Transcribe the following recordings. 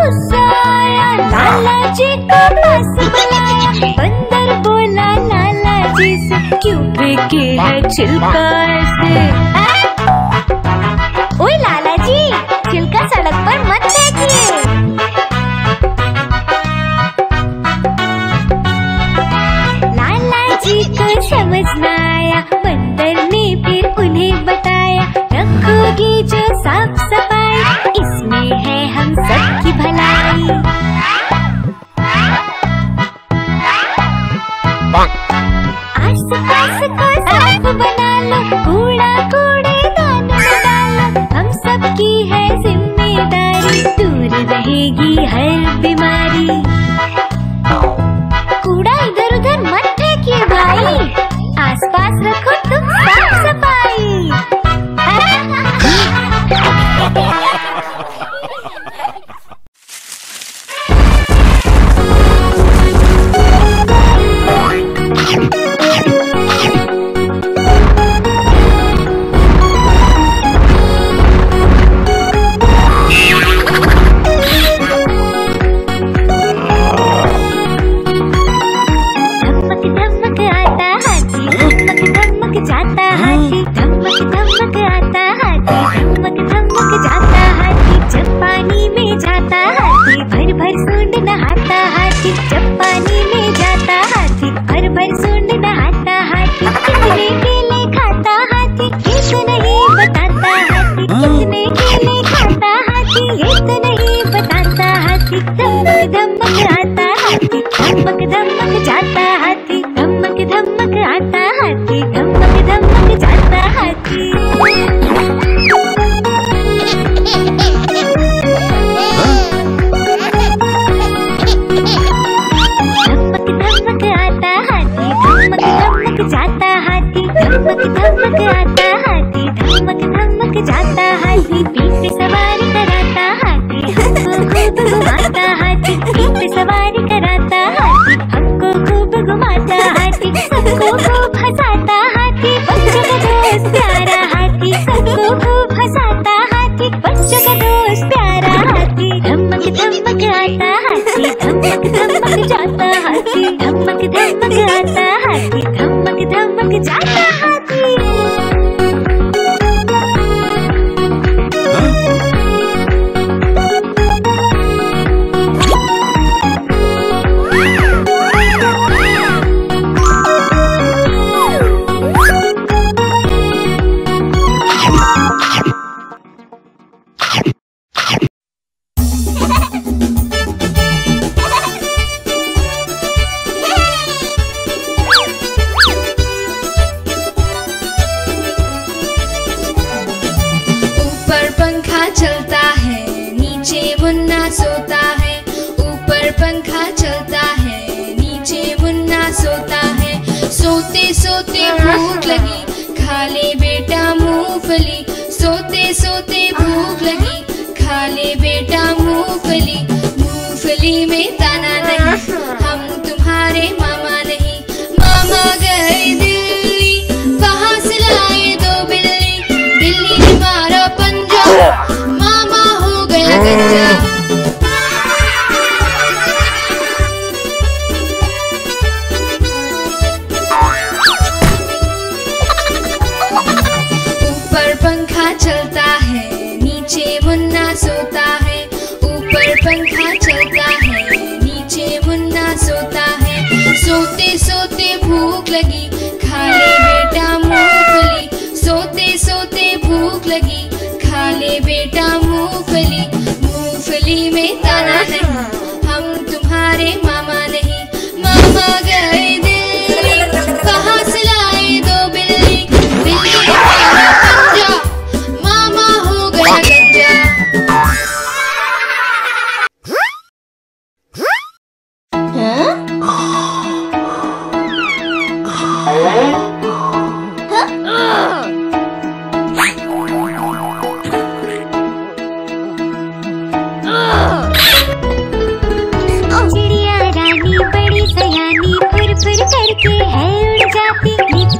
गुस्सा आया, लाला जी को पास बुलाया। बंदर बोला लाला जी से, क्यों फेंके है छिलका ऐसे? ओए लाला जी, छिलका सड़क पर मत फेंकिए। लाला जी को समझ न आया, बंदर ने फिर उन्हें बताया, रखोगे जो साफ सफाई, इसमें है हम सबकी भलाई। आस पास को साफ बना लो, कूड़ा कूड़ेदान में डालो, हम सबकी है जिम्मेदारी, दूर रहेगी हर बीमारी। कूड़ा इधर उधर मत फेंकिए भाई, आस पास रखो तुम साफ सफाई।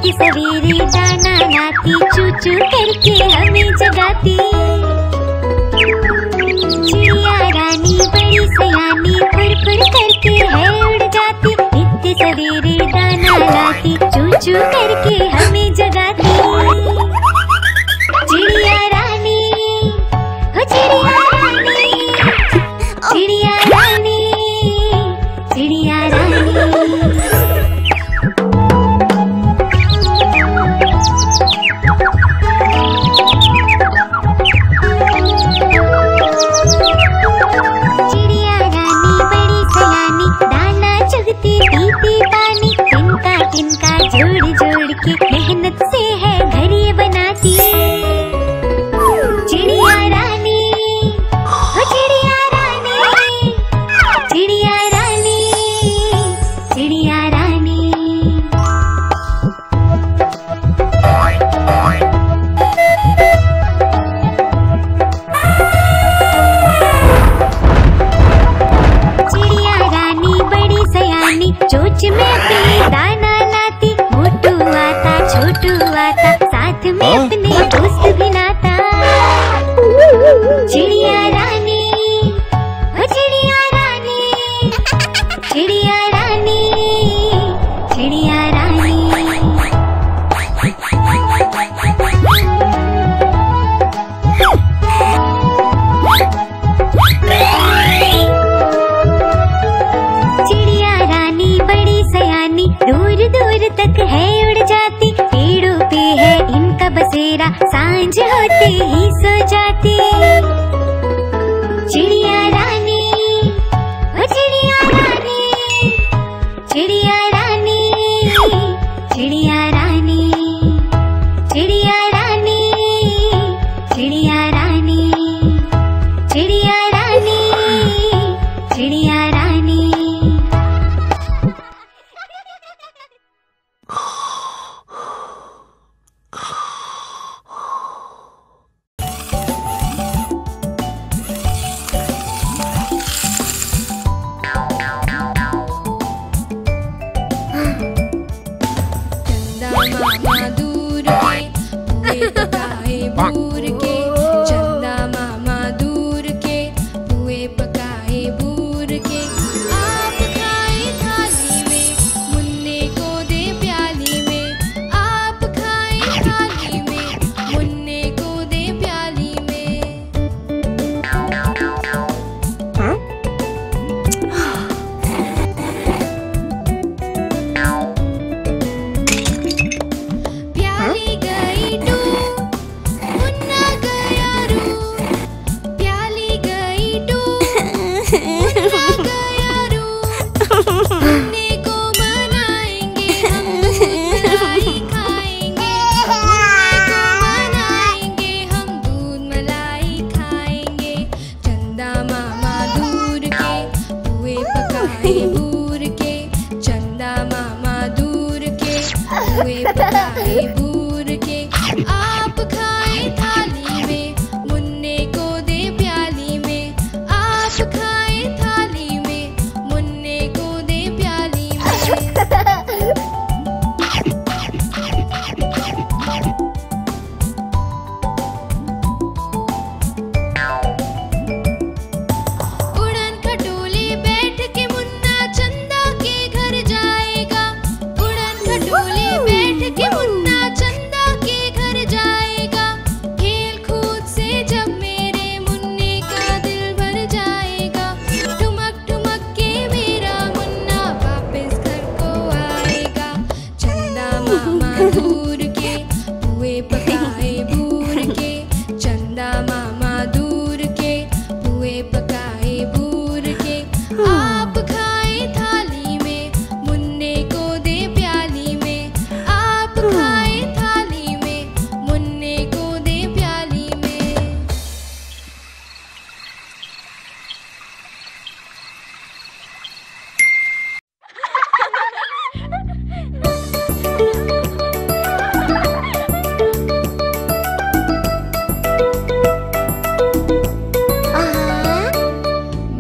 सवेरे दाना लाती, चू चू करके हमें जगाती। चिड़िया रानी बड़ी के मेहनत से है घर ये बनाती। चिड़िया रानी, ओ चिड़िया रानी, चिड़िया रानी, चिड़िया रानी। चिड़िया रानी बड़ी सयानी, चोंच में अपनी दाना लाती। मोटू आता छोटू आता, साथ में अपने दोस्त भी लाता। चिड़िया रानी, ओ चिड़िया रानी, चिड़िया रानी, चिड़िया रानी। चिड़िया रानी बड़ी सयानी, दूर दूर तक है उड़ जाती। पेड़ों पे है इनका बसेरा, सांझ होते ही सो जाती। चिड़िया रानी, ओ चिड़िया रानी, चिड़िया रानी, चिड़िया रानी, चिड़िया रानी, चिड़िया रानी, चिड़िया रानी, चिड़िया रानी। मामा दूर के पुए पकाए बूर के, चंदा मामा दूर के पुए पकाए बूर के। आप खाए थाली में, मुन्ने को दे प्याली में। आप खाए थाली में, मुन्ने को दे प्याली में। प्याली गई डूब, मुन्ना गया रूब। प्याली गई डूब, मुन्ना गया रूब। मुन्ने को मनाएंगे हम, दूध मलाई खाएंगे। मुन्ने को मनाएंगे हम, दूध मलाई खाएंगे। चंदा मामा दूर के पुए पकाए बूर के, चंदा मामा दूर के पुए पकाए बूर के। आप खाए थाली में, मुन्ने को दे प्याली में। आप खाए थाली में, मुन्ने को दे प्याली में। उड़न खटोले बैठ के मुन्ना चंदा के घर जाएगा। उड़न खटोले बैठ के मुन्ना चंदा के घर जाएगा। खेल कूद से जब मेरे मुन्ने का दिल भर जाएगा। ठुमक ठुमक के मेरा मुन्ना वापस घर को आएगा। चंदा मामा दूर के पुए पकाए बूर के, चंदा मामा दूर के पुए पकाए बूर के। आप खाए थाली में, मुन्ने को दे प्याली में। आप खाए थाली में, मुन्ने को दे प्याली में।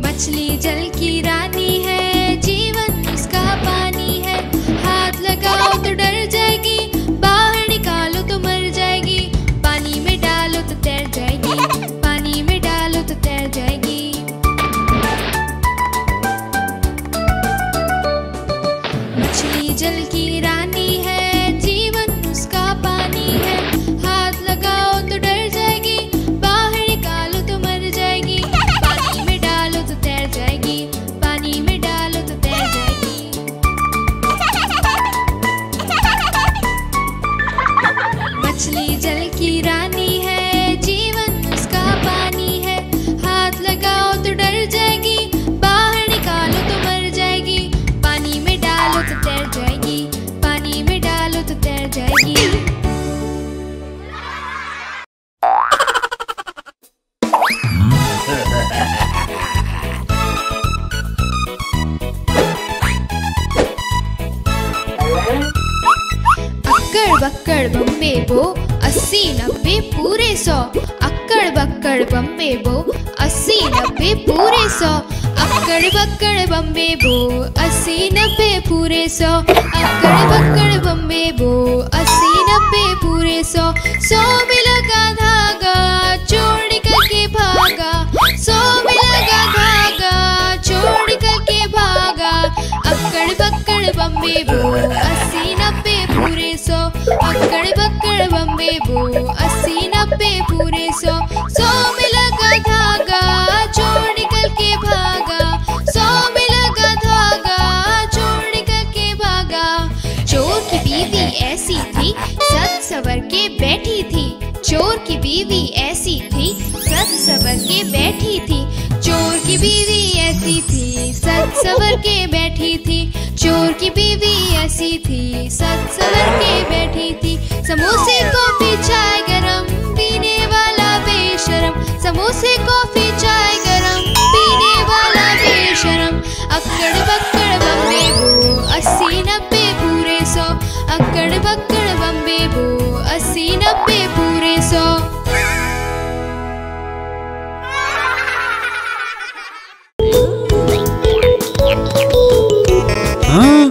मछली जल की रानी है, जीवन उसका पानी है। हाथ लगाओ तो डर जाएगी, बाहर निकालो तो मर जाएगी। पानी में डालो तो तैर जाएगी, पानी में डालो तो तैर जाएगी। मछली जल की रानी है, बक्कड़ बम्बे बो 80 90 पूरे 100। अक्कड़ बक्कड़ बम्बे बो 80 90 पूरे 100। अक्कड़ बक्कड़ बम्बे बो 80 90 पूरे 100। अक्कड़ बक्कड़ बम्बे बो 80 90 पूरे 100। 100 में लगा धागा चोर निकल के भागा। 100 में लगा धागा चोर निकल के भागा। अक्कड़ बक्कड़ बम्बे बो 80 90 पूरे 100। अक्कड़ बक्कड़ बम्बे बो 80 90 पूरे 100। 100 में लगा धागा चोर निकल के भागा। 100 में लगा धागा चोर निकल के भागा। चोर की बीवी ऐसी थी सज सवर के बैठी थी। चोर की बीवी ऐसी थी सज सवर के बैठी थी। चोर की बीवी ऐसी थी सज सवर के बैठी थी। चोर की बीवी ऐसी थी सज सवर के बैठी थी। समोसे कॉफी चाय गरम पीने वाला बेशरम। समोसे कॉफी चाय गरम पीने वाला बेशरम। अक्कड़ बक्कड़ बम्बे बो 80 90 पूरे 100। अक्कड़ बक्कड़ बम्बे बो 80 90 पूरे 100। हाँ?